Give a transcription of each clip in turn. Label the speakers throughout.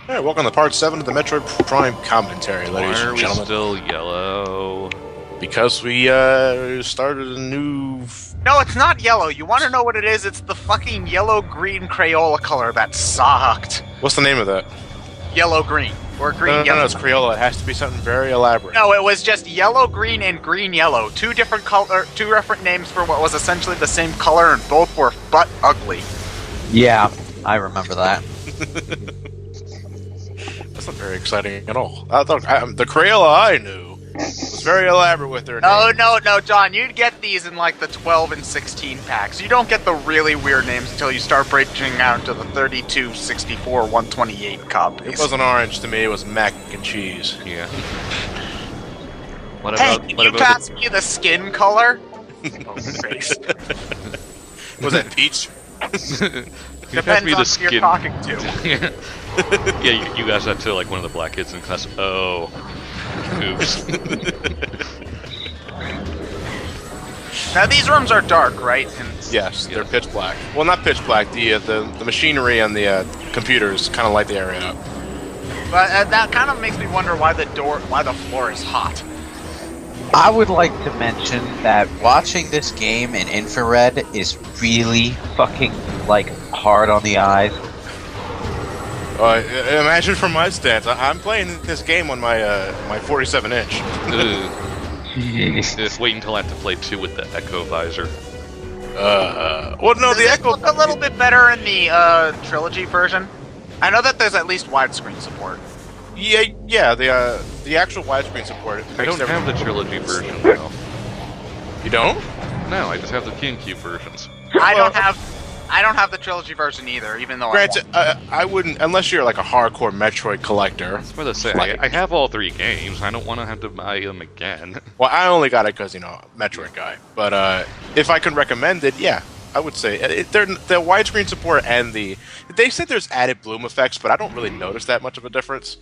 Speaker 1: Alright, welcome to part 7 of the Metroid Prime commentary, ladies and gentlemen.
Speaker 2: Why are we still yellow?
Speaker 1: Because we started a new...
Speaker 3: No, it's not yellow. You want to know what it is? It's the fucking yellow-green Crayola color that sucked.
Speaker 1: What's the name of that?
Speaker 3: Yellow-green. Or green-yellow.
Speaker 1: No, it's Crayola. It has to be something very elaborate.
Speaker 3: No, it was just yellow-green and green-yellow. Two different names for what was essentially the same color, and both were butt ugly.
Speaker 4: Yeah, I remember that.
Speaker 1: That's not very exciting at all. The Crayola I knew was very elaborate with their names.
Speaker 3: No, John, you'd get these in like the 12 and 16 packs. You don't get the really weird names until you start branching out to the 32, 64, 128 copies.
Speaker 1: It wasn't orange to me, it was mac and cheese.
Speaker 2: Yeah.
Speaker 3: Can you pass me the skin color? Oh, face.
Speaker 1: Was that peach?
Speaker 3: Depends on who you're talking to.
Speaker 2: Yeah, you guys had to like one of the black kids in class. Oh. Oops.
Speaker 3: Now these rooms are dark, right?
Speaker 1: Yes, they're pitch black. Well, not pitch black. The machinery and the computers kind of light the area up.
Speaker 3: But that kind of makes me wonder why the floor is hot.
Speaker 4: I would like to mention that watching this game in infrared is really fucking, like, hard on the eyes.
Speaker 1: Imagine from my stance, I'm playing this game on my my 47-inch.
Speaker 2: Just wait until I have to play 2 with the Echo visor.
Speaker 1: Well, no,
Speaker 3: Does it look a little bit better in the trilogy version? I know that there's at least widescreen support.
Speaker 1: Yeah, the actual widescreen support.
Speaker 2: I don't have the trilogy version now.
Speaker 1: You don't?
Speaker 2: No, I just have the GameCube versions.
Speaker 3: I don't have the trilogy version either, even though
Speaker 1: Granted, I wouldn't, unless you're like a hardcore Metroid collector.
Speaker 2: That's what I say. I have all 3 games. I don't want to have to buy them again.
Speaker 1: Well, I only got it because, Metroid guy. But if I could recommend it, yeah, I would say the widescreen support and they said there's added bloom effects, but I don't really notice that much of a difference.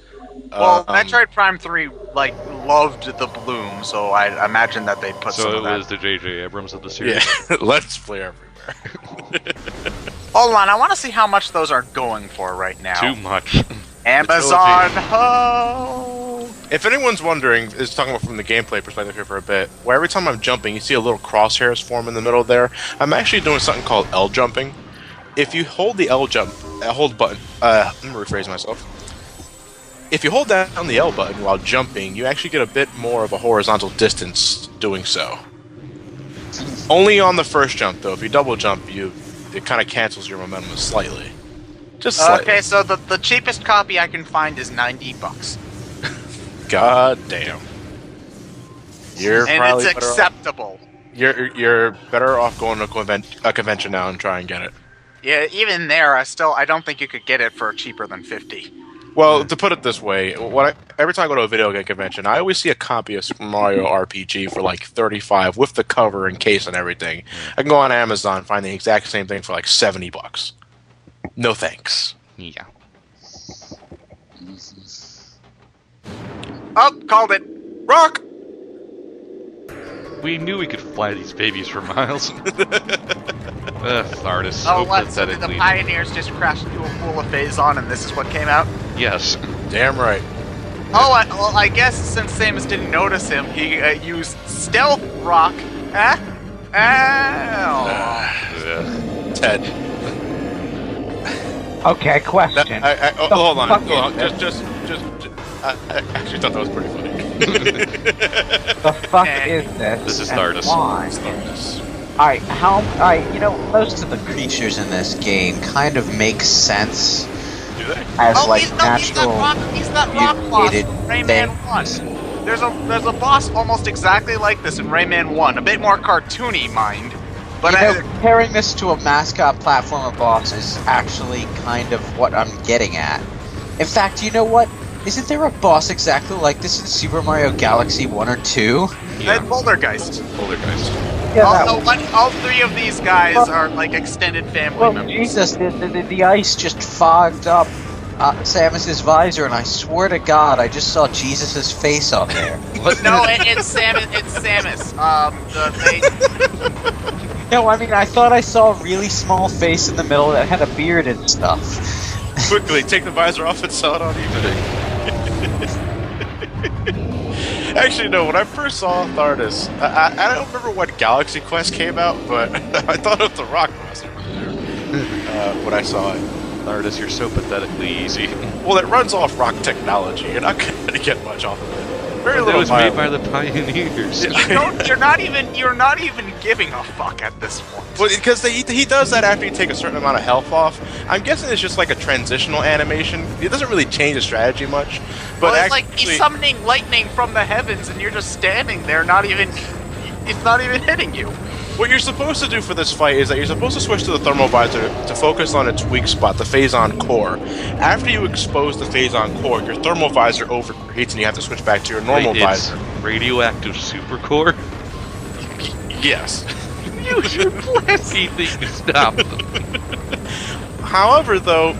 Speaker 3: Well, Metroid Prime 3 loved the bloom, so I imagine that they put some of that.
Speaker 2: So it was the J.J. Abrams of the series.
Speaker 1: Yeah, let's play everywhere.
Speaker 3: Hold on, I want to see how much those are going for right now.
Speaker 2: Too much.
Speaker 3: Amazon ho!
Speaker 1: If anyone's wondering, is talking about from the gameplay perspective here for a bit, where every time I'm jumping, you see a little crosshairs form in the middle there. I'm actually doing something called L jumping. If you hold the hold button, let me rephrase myself. If you hold down the L button while jumping, you actually get a bit more of a horizontal distance doing so. Only on the first jump, though. If you double jump, it kind of cancels your momentum slightly. Just slightly.
Speaker 3: Okay, so the cheapest copy I can find is $90.
Speaker 1: God damn.
Speaker 3: And it's acceptable.
Speaker 1: You're better off going to a convention now and try and get it.
Speaker 3: Yeah, even there, I don't think you could get it for cheaper than $50.
Speaker 1: Well, to put it this way, every time I go to a video game convention, I always see a copy of Super Mario RPG for like $35 with the cover and case and everything. I can go on Amazon and find the exact same thing for like $70. No thanks.
Speaker 2: Yeah.
Speaker 3: Oh, called it.
Speaker 1: Rock!
Speaker 2: We knew we could fly these babies for miles. Thardus.
Speaker 3: Oh, what? So did the Pioneers just crash into a pool of Phazon and this is what came out?
Speaker 2: Yes.
Speaker 1: Damn right.
Speaker 3: Oh, well, I guess since Samus didn't notice him, he used Stealth Rock.
Speaker 1: Ted.
Speaker 4: Okay, question.
Speaker 1: Hold on. Just. I actually thought that was pretty funny.
Speaker 4: The fuck is this?
Speaker 2: This is
Speaker 4: and
Speaker 2: Thardus.
Speaker 4: Why? Alright, most of the creatures in this game kind of make sense.
Speaker 1: Do they?
Speaker 4: As
Speaker 3: He's
Speaker 4: natural
Speaker 3: that rock boss
Speaker 4: mutated
Speaker 3: in Rayman
Speaker 4: things.
Speaker 3: 1. There's a boss almost exactly like this in Rayman 1. A bit more cartoony, mind. But
Speaker 4: comparing this to a mascot platformer boss is actually kind of what I'm getting at. In fact, you know what? Isn't there a boss exactly like this in Super Mario Galaxy 1 or 2?
Speaker 3: Yeah. Poltergeist.
Speaker 4: Yeah,
Speaker 3: all 3 of these guys are like extended family members.
Speaker 4: Jesus, the ice just fogged up Samus's visor, and I swear to God, I just saw Jesus' face on there.
Speaker 3: No, it's Samus. It's Samus.
Speaker 4: No, I mean, I thought I saw a really small face in the middle that had a beard and stuff.
Speaker 1: Quickly, take the visor off and sell it on eBay. Actually, no, when I first saw Thardus, I don't remember what Galaxy Quest came out, but I thought of the Rock Master when I saw it.
Speaker 2: Thardus, you're so pathetically easy.
Speaker 1: Well, it runs off rock technology. You're not going to get much off of it. Very
Speaker 2: But
Speaker 1: little
Speaker 2: was made
Speaker 1: violence.
Speaker 2: by the pioneers.
Speaker 3: You're not even giving a fuck at this point.
Speaker 1: Well, because he does that after you take a certain amount of health off. I'm guessing it's just like a transitional animation. It doesn't really change the strategy much. But
Speaker 3: Well, it's
Speaker 1: actually,
Speaker 3: like he's summoning lightning from the heavens, and you're just standing there, it's not even hitting you.
Speaker 1: what you're supposed to do for this fight is that you're supposed to switch to the thermal visor to focus on its weak spot, the Phazon core. After you expose the Phazon core, your thermal visor overheats and you have to switch back to your normal
Speaker 2: Wait, it's
Speaker 1: visor.
Speaker 2: radioactive supercore?
Speaker 1: Yes.
Speaker 2: You should anything to stop them.
Speaker 1: However, though,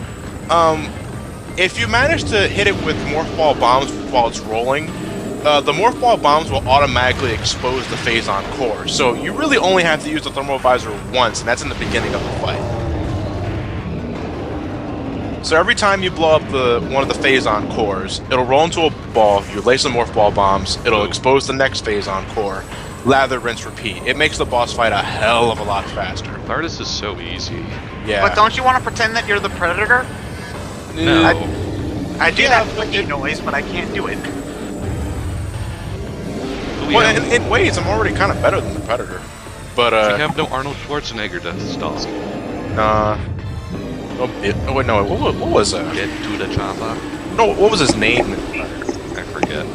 Speaker 1: if you manage to hit it with morph ball bombs while it's rolling, the morph ball bombs will automatically expose the Phazon core. So you really only have to use the thermal visor once, and that's in the beginning of the fight. So every time you blow up one of the Phazon cores, it'll roll into a ball, you lace the morph ball bombs, it'll expose the next Phazon core, lather, rinse, repeat. It makes the boss fight a hell of a lot faster.
Speaker 2: Thardus is so easy.
Speaker 1: Yeah.
Speaker 3: But don't you want to pretend that you're the Predator?
Speaker 2: No.
Speaker 3: I do
Speaker 1: Yeah,
Speaker 3: that clicky noise, but I can't do it.
Speaker 2: We
Speaker 1: Well, in ways, I'm already kind of better than the Predator. But,
Speaker 2: have no Arnold Schwarzenegger to stall.
Speaker 1: oh, wait, no, what was that?
Speaker 2: Get to the chopper.
Speaker 1: No, what was his name?
Speaker 2: I forget.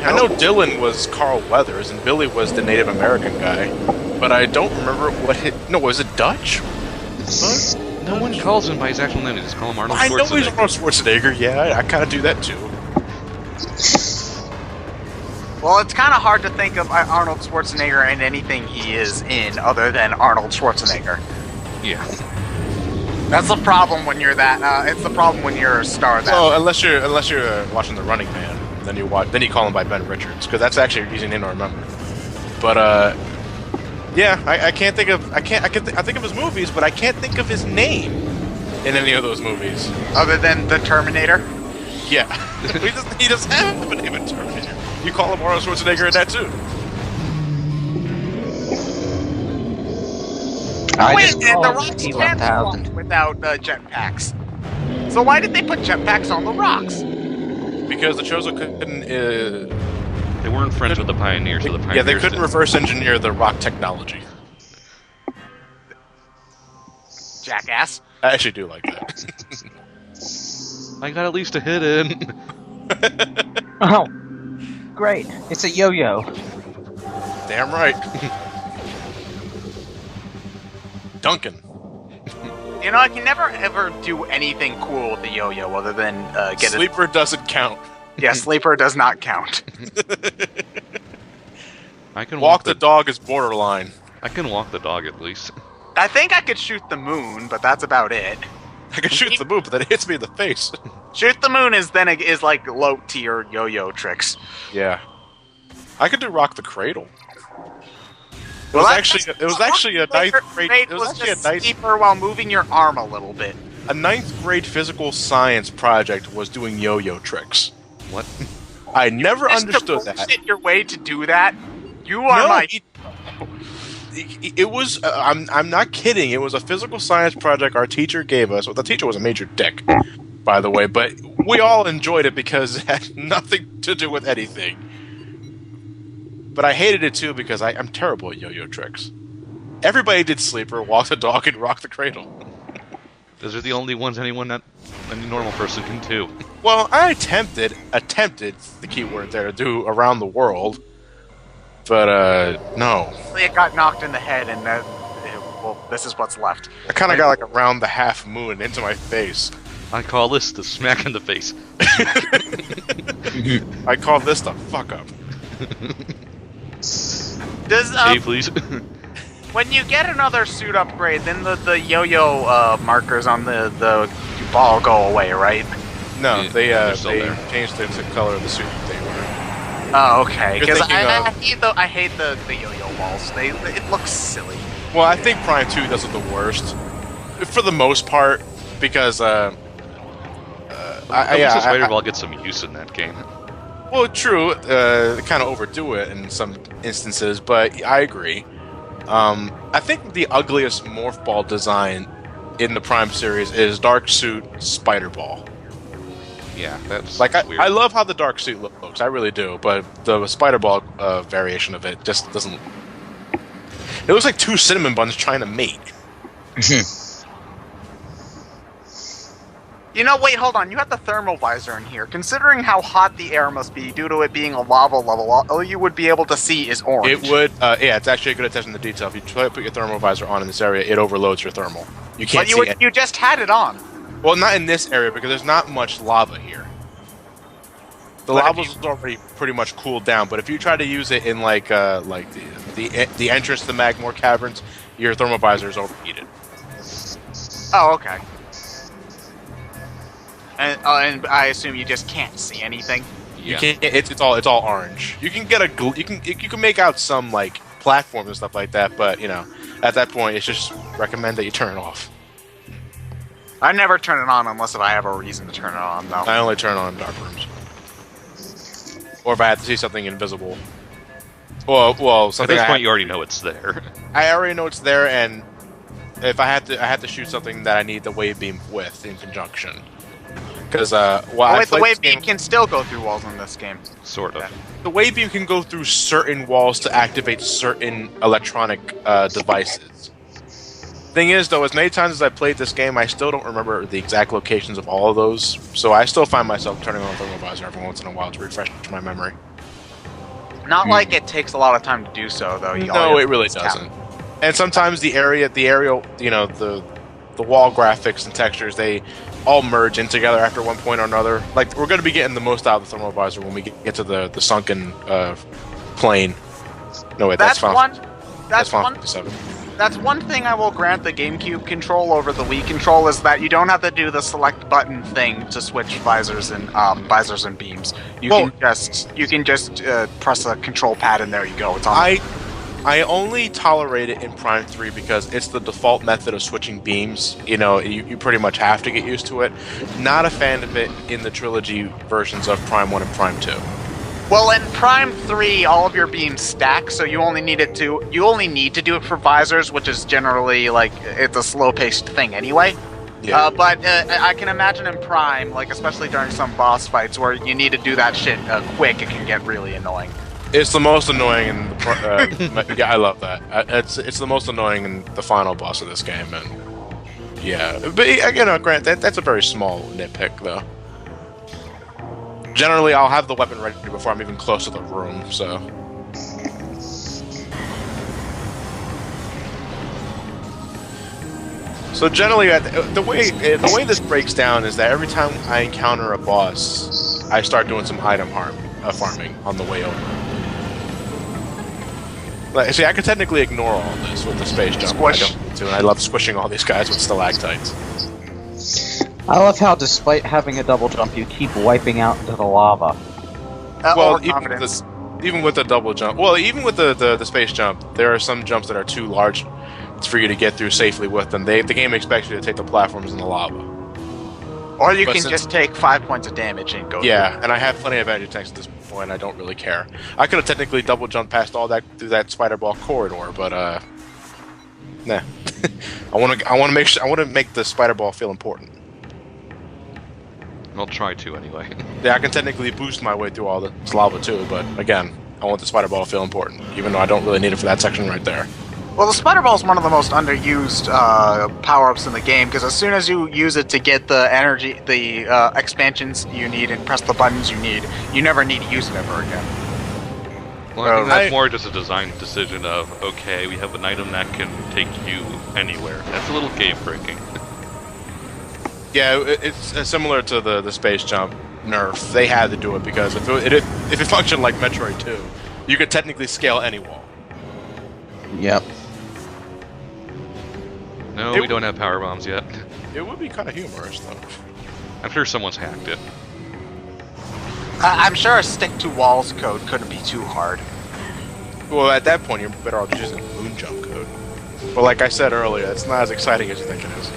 Speaker 1: I know Dylan was Carl Weathers and Billy was the Native American guy, but I don't remember what hit. No, was it Dutch? Huh?
Speaker 2: No one calls him by his actual name. They just call him Arnold
Speaker 1: I know he's
Speaker 2: Schwarzenegger.
Speaker 1: Arnold Schwarzenegger. Yeah, I kind of do that too.
Speaker 3: Well, it's kind of hard to think of Arnold Schwarzenegger in anything he is in other than Arnold Schwarzenegger.
Speaker 2: Yeah.
Speaker 3: That's the problem when you're that. It's the problem when you're a star. That
Speaker 1: Well, unless you're watching The Running Man, then you call him by Ben Richards because that's actually an easy name to remember. But yeah, I can't think of I think of his movies, but I can't think of his name in any of those movies.
Speaker 3: other than the Terminator.
Speaker 1: Yeah, he doesn't have a name in Terminator. You call him Arnold Schwarzenegger in that too.
Speaker 3: Wait,
Speaker 4: just
Speaker 3: and
Speaker 4: call
Speaker 3: the
Speaker 4: him
Speaker 3: rocks
Speaker 4: T1000.
Speaker 3: can't fly without jetpacks. So why did they put jetpacks on the rocks?
Speaker 1: Because the Chozo couldn't.
Speaker 2: They weren't friends with the pioneers, so the pioneers
Speaker 1: Yeah, they couldn't
Speaker 2: didn't.
Speaker 1: reverse engineer the rock technology.
Speaker 3: Jackass.
Speaker 1: I actually do like that.
Speaker 2: I got at least a hit in.
Speaker 4: Oh, great! It's a yo-yo.
Speaker 1: Damn right. Duncan.
Speaker 3: You know, I can never ever do anything cool with the yo-yo other than get
Speaker 1: Sleeper doesn't count.
Speaker 3: it. Yeah, sleeper does not count.
Speaker 2: I can
Speaker 1: Walk the dog is borderline.
Speaker 2: I can walk the dog at least.
Speaker 3: I think I could shoot the moon, but that's about it.
Speaker 1: I can shoot the moon, but then it hits me in the face.
Speaker 3: Shoot the moon is like low tier yo-yo tricks.
Speaker 1: Yeah. I could do rock the cradle. It
Speaker 3: Well,
Speaker 1: was
Speaker 3: that-
Speaker 1: actually a
Speaker 3: Rock
Speaker 1: ninth grade.
Speaker 3: Raid
Speaker 1: It was actually
Speaker 3: just
Speaker 1: a ninth,
Speaker 3: steeper while moving your arm a little bit.
Speaker 1: a ninth grade physical science project was doing yo-yo tricks.
Speaker 2: What?
Speaker 1: I never
Speaker 3: Just to
Speaker 1: understood that.
Speaker 3: bullshit your way to do that. You are
Speaker 1: No,
Speaker 3: my.
Speaker 1: it was. I'm not kidding. It was a physical science project our teacher gave us. Well, the teacher was a major dick, by the way, but we all enjoyed it because it had nothing to do with anything. But I hated it too because I'm terrible at yo-yo tricks. Everybody did sleeper, walk the dog, and rock the cradle.
Speaker 2: Those are the only ones any normal person can do.
Speaker 1: Well, I attempted the key word there to do around the world, but no.
Speaker 3: It got knocked in the head, and well, this is what's left.
Speaker 1: I kind of got like around the half moon into my face.
Speaker 2: I call this the smack in the face.
Speaker 1: I call this the fuck up.
Speaker 3: Does
Speaker 2: Hey, please.
Speaker 3: when you get another suit upgrade, then the yo-yo markers on the ball go away, right?
Speaker 1: No,
Speaker 2: Yeah,
Speaker 1: they
Speaker 2: they're still
Speaker 1: they
Speaker 2: there.
Speaker 1: changed the color of the suit that they were.
Speaker 3: Oh, okay.
Speaker 1: You're
Speaker 3: Because
Speaker 1: thinking
Speaker 3: I hate the yo-yo balls. It looks silly.
Speaker 1: Well, I think Prime 2 does it the worst, for the most part, because
Speaker 2: At least
Speaker 1: yeah,
Speaker 2: the spider ball gets some use in that game.
Speaker 1: well, true. They kind of overdo it in some instances, but I agree. I think the ugliest morph ball design in the Prime series is Dark Suit Spider Ball.
Speaker 2: Yeah, that's
Speaker 1: Like
Speaker 2: weird.
Speaker 1: I love how the Dark Suit looks, I really do, but the Spider Ball variation of it just doesn't. It looks like two cinnamon buns trying to mate.
Speaker 3: You know, wait, hold on. You have the thermal visor in here. Considering how hot the air must be due to it being a lava level, all you would be able to see is orange.
Speaker 1: It would, yeah, it's actually a good attention to detail. If you try to put your thermal visor on in this area, it overloads your thermal. You can't
Speaker 3: But
Speaker 1: see it.
Speaker 3: you just had it on.
Speaker 1: Well, not in this area because there's not much lava here. The
Speaker 3: But if
Speaker 1: lava's already pretty much cooled down. But if you try to use it in like the entrance to the Magmore caverns, your thermal visor is overheated.
Speaker 3: Oh, okay. And I assume you just can't see anything.
Speaker 1: You
Speaker 2: Yeah.
Speaker 1: can't. It's all orange. You can get you can make out some like platforms and stuff like that. But you know, at that point, it's just recommend that you turn it off.
Speaker 3: I never turn it on unless if I have a reason to turn it on, though.
Speaker 1: I only turn on in dark rooms, or if I have to see something invisible. Well,
Speaker 2: At
Speaker 1: something.
Speaker 2: this point, you already know it's there.
Speaker 1: I already know it's there, and if I had to shoot something that I need the wave beam with in conjunction, because
Speaker 3: Oh,
Speaker 1: I
Speaker 3: wait, the
Speaker 1: played
Speaker 3: wave
Speaker 1: this game,
Speaker 3: beam can still go through walls in this game.
Speaker 2: Sort of.
Speaker 1: the wave beam can go through certain walls to activate certain electronic devices. Thing is, though, as many times as I played this game, I still don't remember the exact locations of all of those, so I still find myself turning on the thermal visor every once in a while to refresh my memory.
Speaker 3: Not like it takes a lot of time to do so, though.
Speaker 1: No, it really doesn't. And sometimes the aerial, you know, the wall graphics and textures, they all merge in together after one point or another. Like, we're going to be getting the most out of the thermal visor when we get to the sunken plane. No, wait, that's Final
Speaker 3: Final
Speaker 1: 57.
Speaker 3: That's one thing I will grant the GameCube control over the Wii control is that you don't have to do the select button thing to switch visors and beams. You can just press the control pad and there you go. It's on.
Speaker 1: I only tolerate it in Prime 3 because it's the default method of switching beams. You know, you pretty much have to get used to it. Not a fan of it in the trilogy versions of Prime 1 and Prime 2.
Speaker 3: Well, in Prime 3, all of your beams stack, so you only need to do it for visors, which is generally like it's a slow-paced thing anyway.
Speaker 1: Yeah.
Speaker 3: But I can imagine in Prime, like especially during some boss fights where you need to do that shit quick, it can get really annoying.
Speaker 1: It's the most annoying in yeah, I love that. It's the most annoying in the final boss of this game, and yeah. But you know, Grant, that's a very small nitpick, though. Generally, I'll have the weapon ready before I'm even close to the room, so. So generally, the way this breaks down is that every time I encounter a boss, I start doing some item farming on the way over. Like, see, I could technically ignore all this with the space jump.
Speaker 3: Squish.
Speaker 1: I don't need to, and I love squishing all these guys with stalactites.
Speaker 4: I love how, despite having a double jump, you keep wiping out into the lava.
Speaker 1: Well,
Speaker 3: Overconfidence.
Speaker 1: even with the double jump, well, even with the space jump, there are some jumps that are too large for you to get through safely with them. The game expects you to take the platforms in the lava.
Speaker 3: Or you
Speaker 1: But
Speaker 3: can
Speaker 1: since-
Speaker 3: just take 5 points of damage and go.
Speaker 1: Yeah, and I have plenty of energy tanks at this point. I don't really care. I could have technically double jumped past all that through that spider ball corridor, but nah. I want to make the spider ball feel important.
Speaker 2: I'll try to anyway.
Speaker 1: Yeah, I can technically boost my way through all this lava too, but again, I want the spider ball to feel important, even though I don't really need it for that section right there.
Speaker 3: Well, the Spider Ball is one of the most underused power-ups in the game because as soon as you use it to get the energy, the expansions you need and press the buttons you need, you never need to use it ever again.
Speaker 2: Well, I think that's more just a design decision of, okay, we have an item that can take you anywhere. That's a little game breaking.
Speaker 1: Yeah, it's similar to the space jump nerf. They had to do it because if it functioned like Metroid 2, you could technically scale any wall.
Speaker 4: Yep.
Speaker 2: No,
Speaker 1: It
Speaker 2: we don't have power bombs yet.
Speaker 1: It would be kind of humorous, though.
Speaker 2: I'm sure someone's hacked it.
Speaker 3: I'm sure a stick to walls code couldn't be too hard.
Speaker 1: Well, at that point, you're better off just using moon jump code. But like I said earlier, it's not as exciting as you think it is.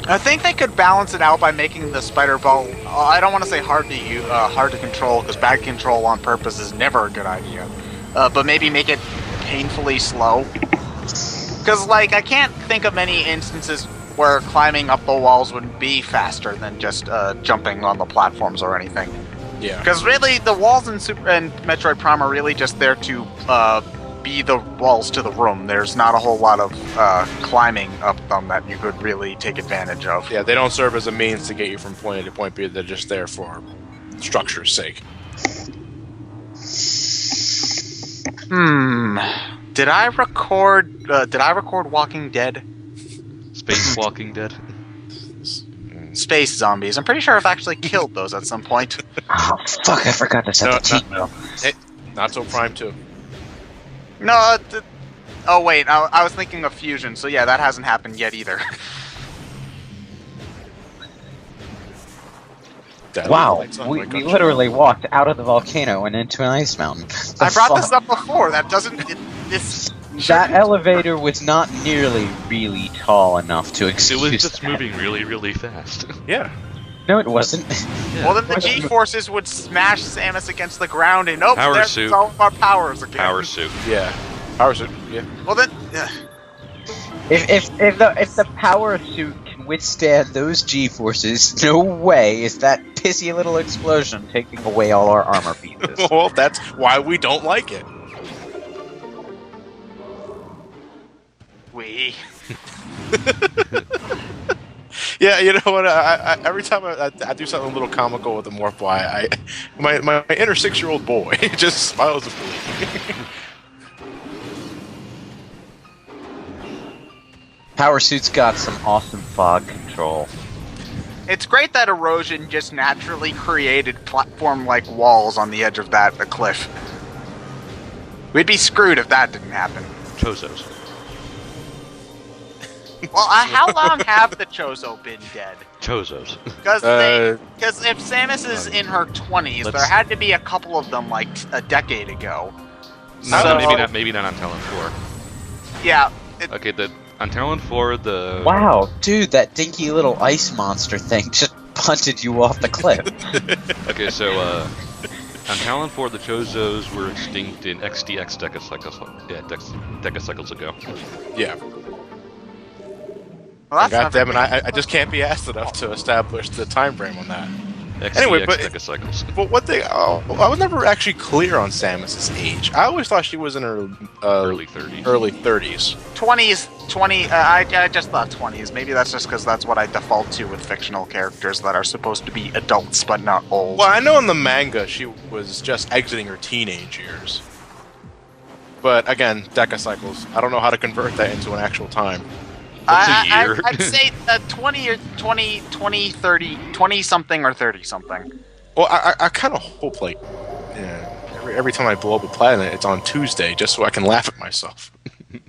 Speaker 3: I think they could balance it out by making the spider ball. I don't want to say hard to control, because bad control on purpose is never a good idea. But maybe make it painfully slow. Because, like, I can't think of many instances where climbing up the walls would be faster than just jumping on the platforms or anything.
Speaker 1: Yeah.
Speaker 3: Because really, the walls in Metroid Prime are really just there to be the walls to the room. There's not a whole lot of climbing up them that you could really take advantage of.
Speaker 1: Yeah, they don't serve as a means to get you from point A to point B. They're just there for structure's sake.
Speaker 3: Did I record Walking Dead?
Speaker 2: Space Walking Dead.
Speaker 3: Space zombies. I'm pretty sure I've actually killed those at some point.
Speaker 4: Oh, fuck, I forgot to set the cheat mode.
Speaker 1: Hey, not so Prime 2.
Speaker 3: No, oh wait, I was thinking of Fusion, so yeah, that hasn't happened yet either.
Speaker 4: Wow, we literally walked out of the volcano and into an ice mountain.
Speaker 3: I brought this up before, that doesn't...
Speaker 4: That elevator was not nearly really tall enough to excuse
Speaker 2: It was just
Speaker 4: that.
Speaker 2: moving really, really fast.
Speaker 1: Yeah.
Speaker 4: No, it wasn't.
Speaker 2: Yeah.
Speaker 3: Well, then the G-forces would smash Samus against the ground, and nope,
Speaker 2: Power
Speaker 3: there's
Speaker 2: suit.
Speaker 3: all of our powers again.
Speaker 2: Power suit.
Speaker 1: Yeah. Power suit. Yeah.
Speaker 3: Well then...
Speaker 4: If the power suit can withstand those G-forces, no way is that pissy little explosion taking away all our armor pieces.
Speaker 1: Well, that's why we don't like it. Yeah, you know what? I every time I do something a little comical with the Morph Y, my inner 6-year-old boy just smiles at me.
Speaker 4: Power suit's got some awesome fog control.
Speaker 3: It's great that erosion just naturally created platform-like walls on the edge of that cliff. We'd be screwed if that didn't happen.
Speaker 2: Chozos.
Speaker 3: Well, how long have the Chozo been dead?
Speaker 2: Chozos.
Speaker 3: Because if Samus is in her 20s, there had to be a couple of them like a decade ago.
Speaker 2: Maybe not on Tallon 4.
Speaker 3: Yeah.
Speaker 2: Okay, on Tallon 4, the...
Speaker 4: Wow, dude, that dinky little ice monster thing just punted you off the cliff.
Speaker 2: Okay, so, on Tallon 4, the Chozos were extinct in XDX decacycles ago.
Speaker 1: Yeah.
Speaker 3: Well,
Speaker 1: God damn it, I just can't be asked enough to establish the time frame on that.
Speaker 2: XDX
Speaker 1: Anyway,
Speaker 2: decacycles.
Speaker 1: But one thing, I was never actually clear on Samus's age. I always thought she was in her
Speaker 2: Early 30s.
Speaker 1: Early 30s.
Speaker 3: 20s, I just thought 20s. Maybe that's just because that's what I default to with fictional characters that are supposed to be adults but not old.
Speaker 1: Well, I know in the manga she was just exiting her teenage years. But again, decacycles. I don't know how to convert that into an actual time.
Speaker 3: I'd say 20 or 20, 30, 20-something or 30-something.
Speaker 1: Well, I kind of hope, like, yeah, every time I blow up a planet, it's on Tuesday, just so I can laugh at myself.